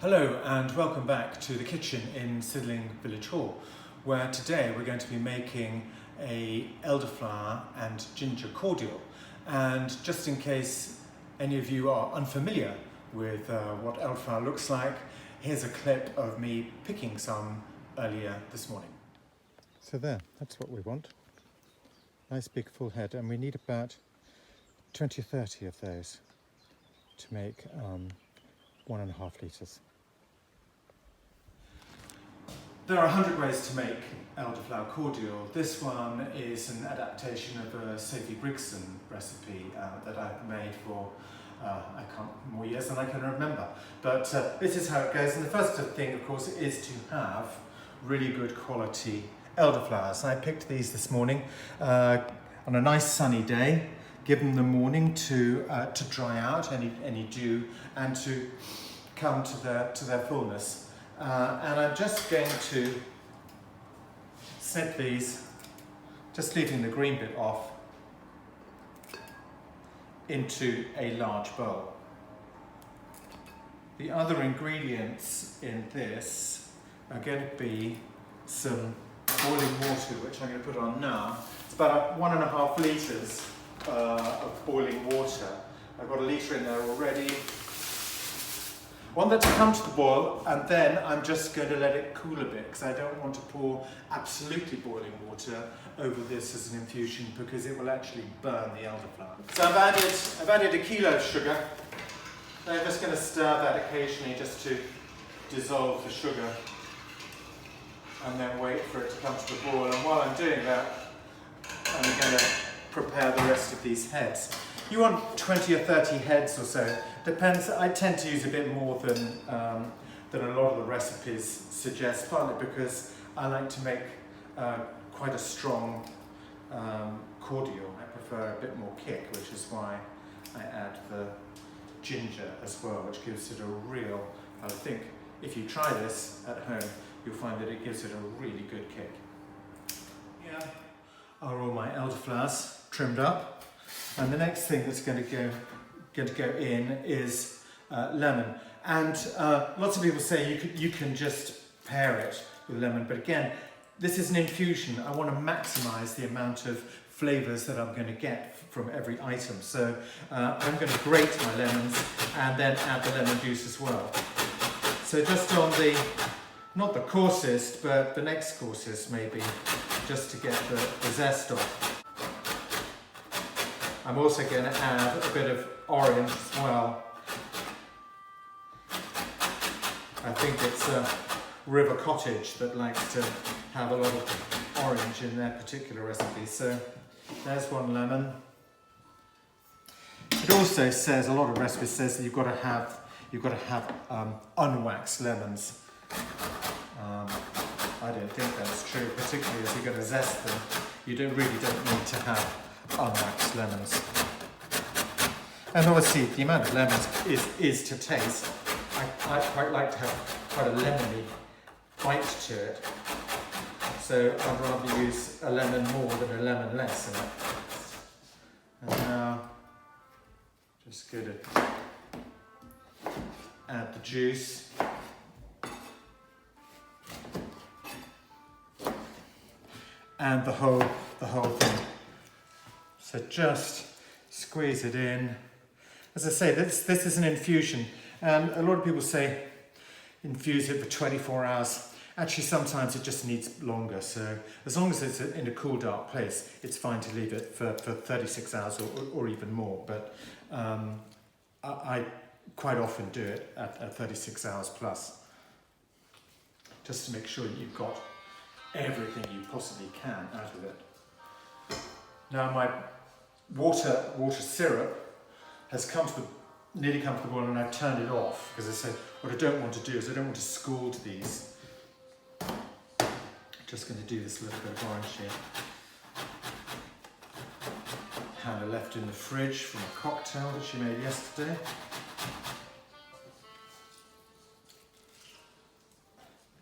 Hello and welcome back to the kitchen in Sydling Village Hall, where today we're going to be making a elderflower and ginger cordial. And just in case any of you are unfamiliar with what elderflower looks like, here's a clip of me picking some earlier this morning. So there, that's what we want. Nice big full head, and we need about 20 or 30 of those to make 1.5 litres. There are 100 ways to make elderflower cordial. This one is an adaptation of a Sophie Brigson recipe that I've made for more years than I can remember. But this is how it goes. And the first thing, of course, is to have really good quality elderflowers. I picked these this morning on a nice sunny day. Give them the morning to dry out any dew and to come to their fullness. And I'm just going to snip these, just leaving the green bit off, into a large bowl. The other ingredients in this are going to be some boiling water, which I'm going to put on now. It's about 1.5 litres of boiling water. I've got 1 litre in there already. I want that to come to the boil, and then I'm just going to let it cool a bit because I don't want to pour absolutely boiling water over this as an infusion because it will actually burn the elderflower. So I've added 1 kilo of sugar. I'm just going to stir that occasionally just to dissolve the sugar and then wait for it to come to the boil. And while I'm doing that, I'm going to prepare the rest of these heads. You want 20 or 30 heads or so. Depends. I tend to use a bit more than a lot of the recipes suggest, partly because I like to make quite a strong cordial. I prefer a bit more kick, which is why I add the ginger as well, which gives it a real, I think if you try this at home, you'll find that it gives it a really good kick. Yeah, are all my elderflowers trimmed up. And the next thing that's going to go in is lemon. And lots of people say you can just pair it with lemon, but again, this is an infusion. I want to maximise the amount of flavours that I'm going to get from every item. So I'm going to grate my lemons and then add the lemon juice as well. So just on not the coarsest, but the next coarsest maybe, just to get the zest off. I'm also going to add a bit of orange as well. I think it's River Cottage that likes to have a lot of orange in their particular recipe. So there's 1 lemon. It also says, a lot of recipes says that you've got to have unwaxed lemons. I don't think that's true, particularly as you're going to zest them. You really don't need to have unwaxed lemons. And obviously the amount of lemons is to taste. I quite like to have quite a lemony bite to it. So I'd rather use a lemon more than a lemon less in it. And now just going to add the juice. And the whole thing. So just squeeze it in. As I say, this is an infusion, and a lot of people say infuse it for 24 hours. Actually, sometimes it just needs longer. So as long as it's in a cool, dark place, it's fine to leave it for 36 hours or even more. But I quite often do it at 36 hours plus, just to make sure that you've got everything you possibly can out of it. Now my water syrup has nearly come to the boil, and I've turned it off because I said what I don't want to do is I don't want to scald these. Just going to do this little bit of orange here. Hannah left in the fridge from a cocktail that she made yesterday.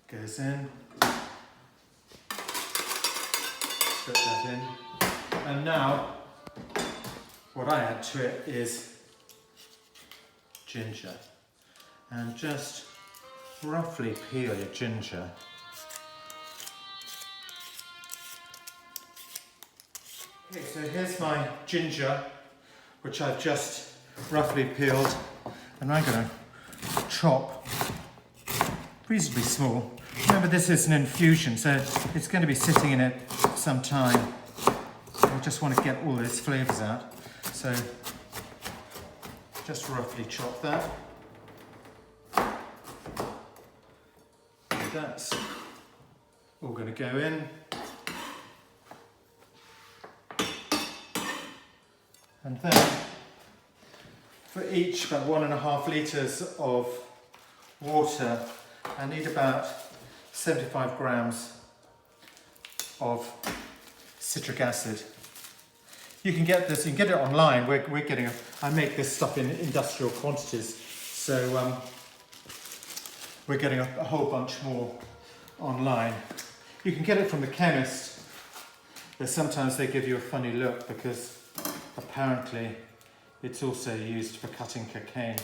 Goes in. Put that in. And now what I add to it is ginger, and just roughly peel your ginger. Okay, so here's my ginger, which I've just roughly peeled, and I'm going to chop reasonably small. Remember, this is an infusion, so it's going to be sitting in it some time. I just want to get all those flavours out, so just roughly chop that. That's all going to go in. And then for each about 1.5 litres of water, I need about 75 grams of citric acid. You can get this, you can get it online. We're getting, I make this stuff in industrial quantities, so we're getting a whole bunch more online. You can get it from the chemist, but sometimes they give you a funny look because apparently it's also used for cutting cocaine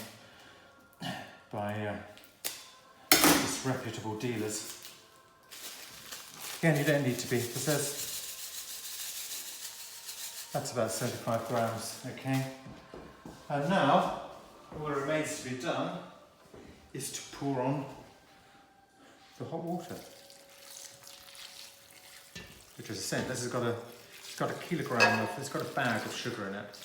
by disreputable dealers. Again, you don't need to be, because that's about 75 grams, okay? And now, all that remains to be done is to pour on the hot water. Which is the same. This has got a kilogram of, it's got a bag of sugar in it.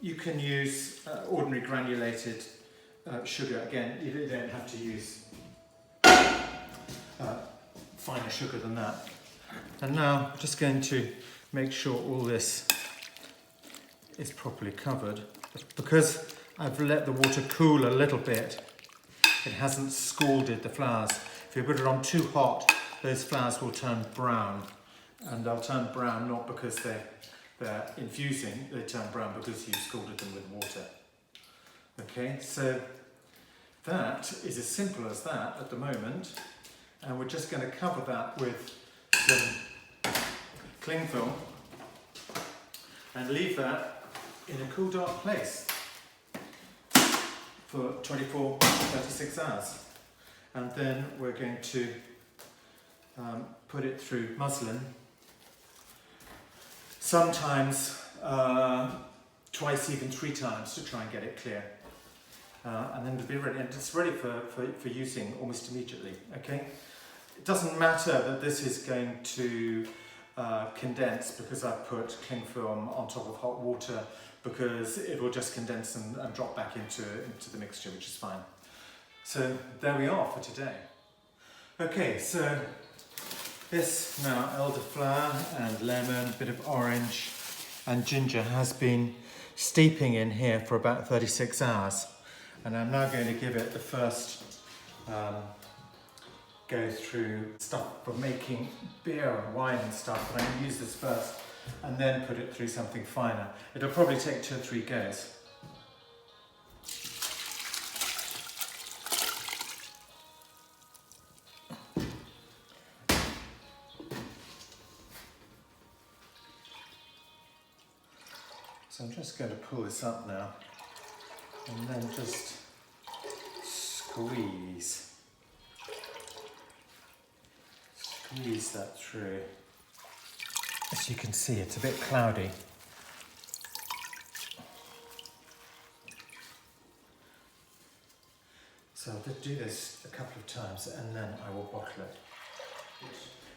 You can use ordinary granulated sugar. Again, you don't have to use finer sugar than that. And now I'm just going to make sure all this is properly covered. Because I've let the water cool a little bit, it hasn't scalded the flowers. If you put it on too hot, those flowers will turn brown. And they'll turn brown not because they're infusing, they turn brown because you've scalded them with water. Okay, so that is as simple as that at the moment. And we're just going to cover that with some cling film and leave that in a cool, dark place for 24 to 36 hours. And then we're going to put it through muslin, sometimes twice, even 3 times, to try and get it clear. And then it'll be ready, and it's ready for using almost immediately, okay? It doesn't matter that this is going to condense because I've put cling film on top of hot water, because it will just condense and drop back into the mixture, which is fine. So there we are for today. Okay, so this now elderflower and lemon, a bit of orange and ginger has been steeping in here for about 36 hours. And I'm now going to give it the first go through stuff for making beer and wine and stuff, but I'm going to use this first and then put it through something finer. It'll probably take 2 or 3 goes. So I'm just going to pull this up now and then just squeeze that through. As you can see, it's a bit cloudy. So I'll do this a couple of times and then I will bottle it.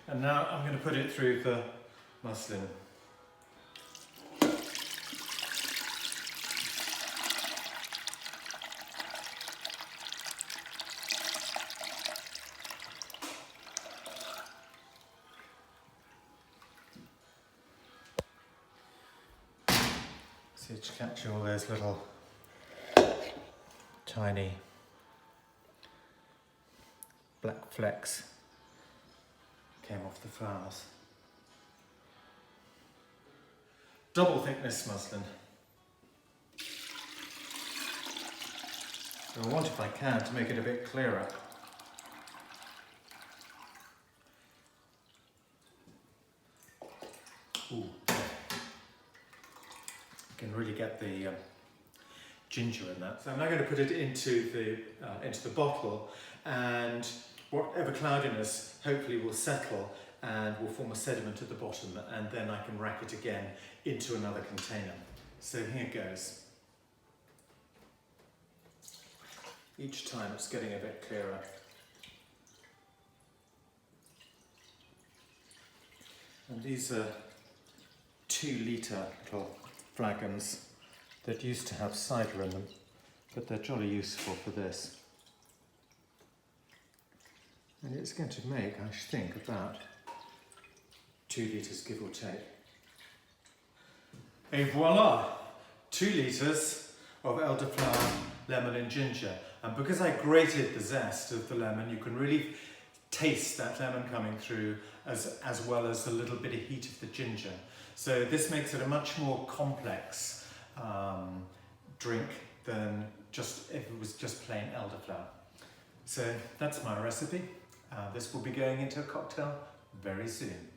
And now I'm going to put it through the muslin. So to capture all those little tiny black flecks came off the flowers. Double thickness muslin. So I want, if I can, to make it a bit clearer. Ooh. You can really get the ginger in that. So I'm now going to put it into the bottle, and whatever cloudiness hopefully will settle and will form a sediment at the bottom, and then I can rack it again into another container. So here goes. Each time it's getting a bit clearer. And these are 2-litre little flagons that used to have cider in them, but they're jolly useful for this. And it's going to make, I think, about 2 litres, give or take. Et voila! 2 litres of elderflower, lemon and ginger. And because I grated the zest of the lemon, you can really taste that lemon coming through as well as a little bit of heat of the ginger. So this makes it a much more complex drink than just if it was just plain elderflower. So that's my recipe. This will be going into a cocktail very soon.